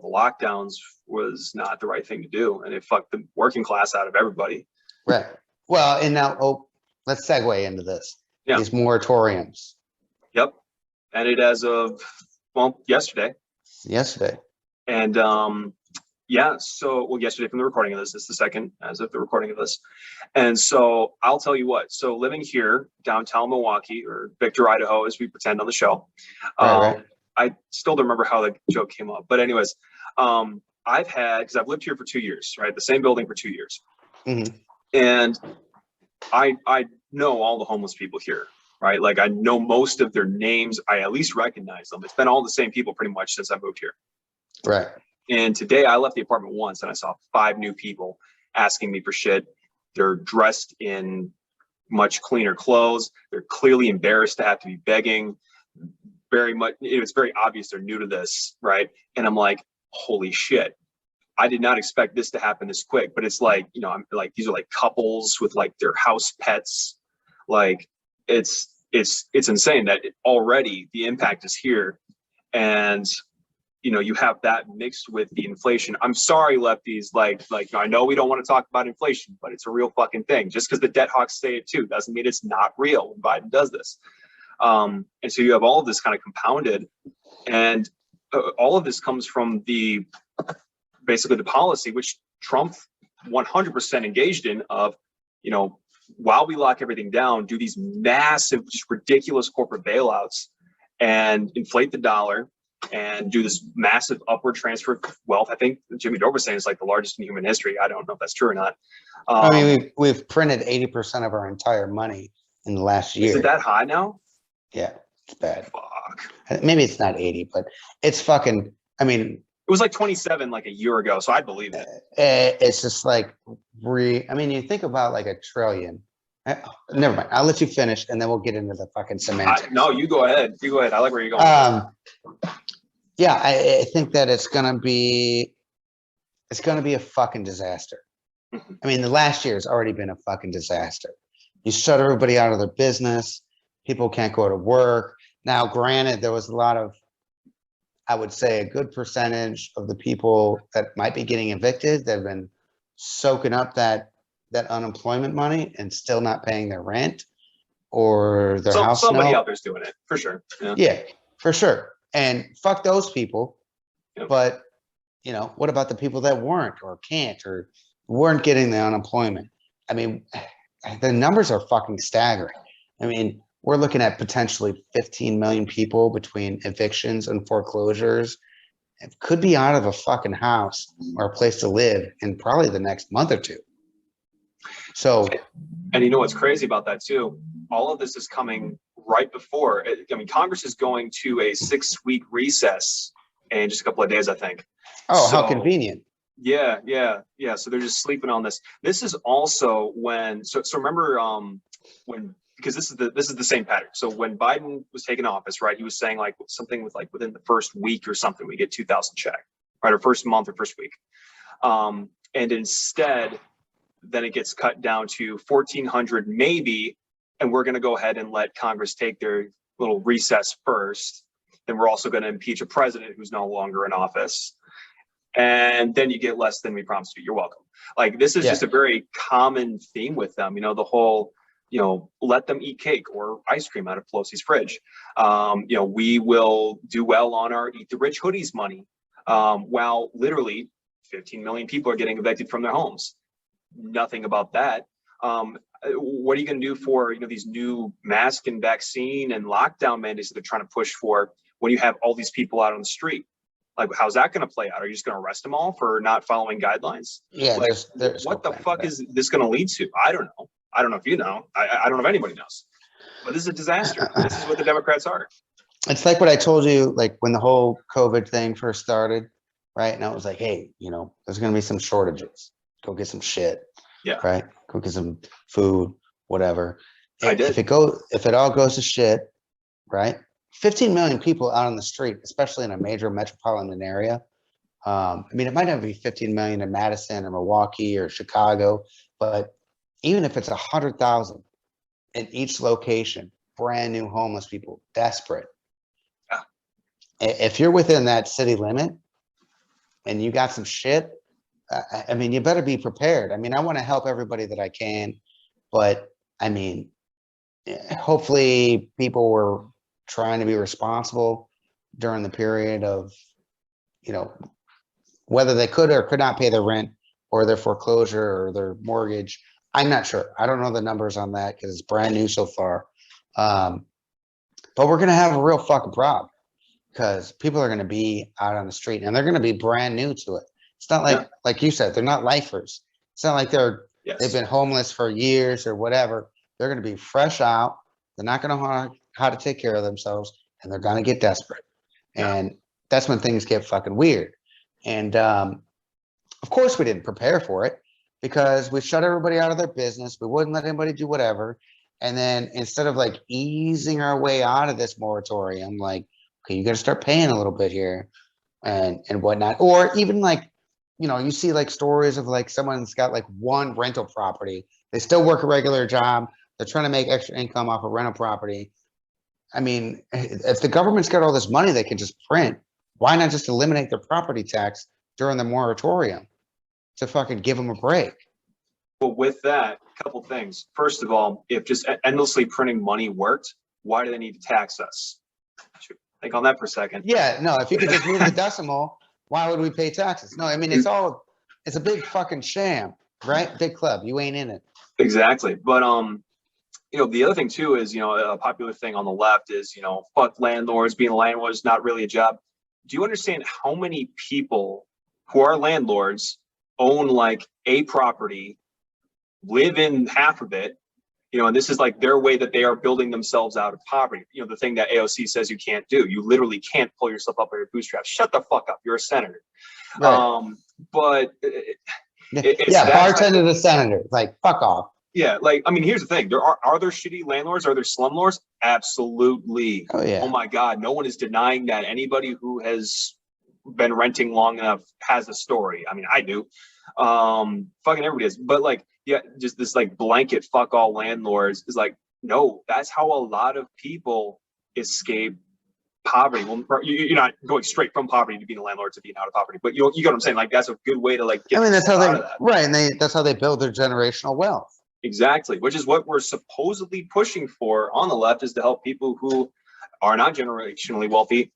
multiple lockdowns was not the right thing to do, and it fucked the working class out of everybody. Right. Well, and now, let's segue into this. Yeah. These moratoriums. Yep. Ended as of, well, yesterday. And yeah, so, well, yesterday from the recording of this, it's the second as of the recording of this. And so I'll tell you what, so living here, downtown Milwaukee, or Victor, Idaho, as we pretend on the show. Right. I still don't remember how the joke came up, but anyways, I've had, because I've lived here for 2 years, right? The same building for 2 years. Mm-hmm. And I know all the homeless people here, right? Like I know most of their names. I at least recognize them. It's been all the same people pretty much since I moved here. Right. And today I left the apartment once and I saw 5 new people asking me for shit. They're dressed in much cleaner clothes. They're clearly embarrassed to have to be begging. Very much, it's very obvious they're new to this, right? And I'm like, holy shit. I did not expect this to happen this quick, but it's like, you know, I'm like, these are like couples with like their house pets. Like it's insane that already the impact is here. And, you know, you have that mixed with the inflation. I'm sorry, lefties, like I know we don't want to talk about inflation, but it's a real fucking thing. Just because the debt hawks say it too doesn't mean it's not real when Biden does this. And so you have all of this kind of compounded, and all of this comes from basically the policy, which Trump 100% engaged in, of, you know, while we lock everything down, do these massive, just ridiculous corporate bailouts and inflate the dollar and do this massive upward transfer of wealth. I think Jimmy Dore was saying it's like the largest in human history. I don't know if that's true or not. I mean, we've printed 80% of our entire money in the last year. Is it that high now? Yeah, it's bad. Fuck. Maybe it's not 80, but it's fucking, I mean, it was like 27 like a year ago, so I believe it. It's just like, I mean, you think about like $1 trillion. Never mind. I'll let you finish, and then we'll get into the fucking semantics. No, you go ahead. You go ahead. I like where you're going. Yeah, I think that it's gonna be a fucking disaster. Mm-hmm. I mean, the last year has already been a fucking disaster. You shut everybody out of their business. People can't go to work. Now, granted, there was a lot of, I would say, a good percentage of the people that might be getting evicted that have been soaking up that unemployment money and still not paying their rent or their house. Somebody out there's doing it for sure. Yeah, for sure. And fuck those people. Yep. But, you know, what about the people that weren't or can't or weren't getting the unemployment? I mean, the numbers are fucking staggering. I mean, we're looking at potentially 15 million people between evictions and foreclosures. It could be out of a fucking house or a place to live in probably the next month or two. So, and you know what's crazy about that too? All of this is coming right before. I mean, Congress is going to a 6-week recess in just a couple of days, I think. Oh, so, how convenient. Yeah. So they're just sleeping on this. This is also when. So remember when. Because this is the same pattern. So when Biden was taking office, right, he was saying like something with like within the first week or something, we get 2,000 check, right, or first month or first week. And instead, then it gets cut down to 1,400 maybe, and we're going to go ahead and let Congress take their little recess first. Then we're also going to impeach a president who's no longer in office. And then you get less than we promised you. You're welcome. Like this is just a very common theme with them, you know, the whole, you know, let them eat cake or ice cream out of Pelosi's fridge. You know, we will do well on our Eat the Rich hoodies money, while literally 15 million people are getting evicted from their homes. Nothing about that. What are you going to do for, you know, these new mask and vaccine and lockdown mandates that they're trying to push for when you have all these people out on the street? Like, how's that going to play out? Are you just going to arrest them all for not following guidelines? Yeah. Like, there's what the fuck is this going to lead to? I don't know. I don't know if you know. I don't know if anybody knows. But this is a disaster. This is what the Democrats are. It's like what I told you, like when the whole COVID thing first started, right? And I was like, hey, you know, there's going to be some shortages. Go get some shit. Yeah. Right. Go get some food, whatever. I did. If it all goes to shit, right? 15 million people out on the street, especially in a major metropolitan area. I mean, it might not be 15 million in Madison or Milwaukee or Chicago, but even if it's 100,000 in each location, brand new homeless people, desperate. Yeah. If you're within that city limit and you got some shit, I mean, you better be prepared. I mean, I want to help everybody that I can, but I mean, hopefully people were trying to be responsible during the period of, you know, whether they could or could not pay their rent or their foreclosure or their mortgage. I'm not sure. I don't know the numbers on that because it's brand new so far. But we're going to have a real fucking problem because people are going to be out on the street and they're going to be brand new to it. It's not like, like you said, they're not lifers. It's not like they've been homeless for years or whatever. They're going to be fresh out. They're not going to know how to take care of themselves and they're going to get desperate. And that's when things get fucking weird. And of course we didn't prepare for it because we shut everybody out of their business. We wouldn't let anybody do whatever. And then instead of like easing our way out of this moratorium, like, okay, you got to start paying a little bit here and whatnot. Or even like, you know, you see like stories of like someone's got like one rental property. They still work a regular job. They're trying to make extra income off of rental property. I mean, if the government's got all this money they can just print, why not just eliminate their property tax during the moratorium to fucking give them a break? But with that, a couple things. First of all, if just endlessly printing money worked, why do they need to tax us? Think on that for a second. Yeah, no, if you could just move the decimal, why would we pay taxes? No, I mean, it's a big fucking sham, right? Big club, you ain't in it. Exactly. But, you know, the other thing too is, you know, a popular thing on the left is, you know, fuck landlords, being a landlord is not really a job. Do you understand how many people who are landlords own like a property, live in half of it, you know, and this is like their way that they are building themselves out of poverty. You know, the thing that AOC says you can't do, you literally can't pull yourself up by your bootstraps. Shut the fuck up. You're a senator. Right. But yeah, bartender to senator, like fuck off. Yeah, like I mean, here's the thing: are there shitty landlords? Are there slumlords? Absolutely. Oh yeah. Oh my God, no one is denying that. Anybody who has been renting long enough has a story. I mean, I do. Fucking everybody is. But like, yeah, just this like blanket fuck all landlords is like, no, that's how a lot of people escape poverty. Well, you're not going straight from poverty to being a landlord to being out of poverty, but you get what I'm saying. Like that's a good way to like get. I mean, that's how they right, and that's how they build their generational wealth. Exactly, which is what we're supposedly pushing for on the left, is to help people who are not generationally wealthy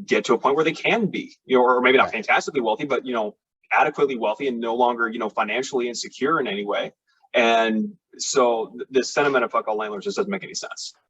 get to a point where they can be, you know, or maybe not fantastically wealthy, but, you know, adequately wealthy and no longer, you know, financially insecure in any way. And so this sentiment of fuck all landlords just doesn't make any sense.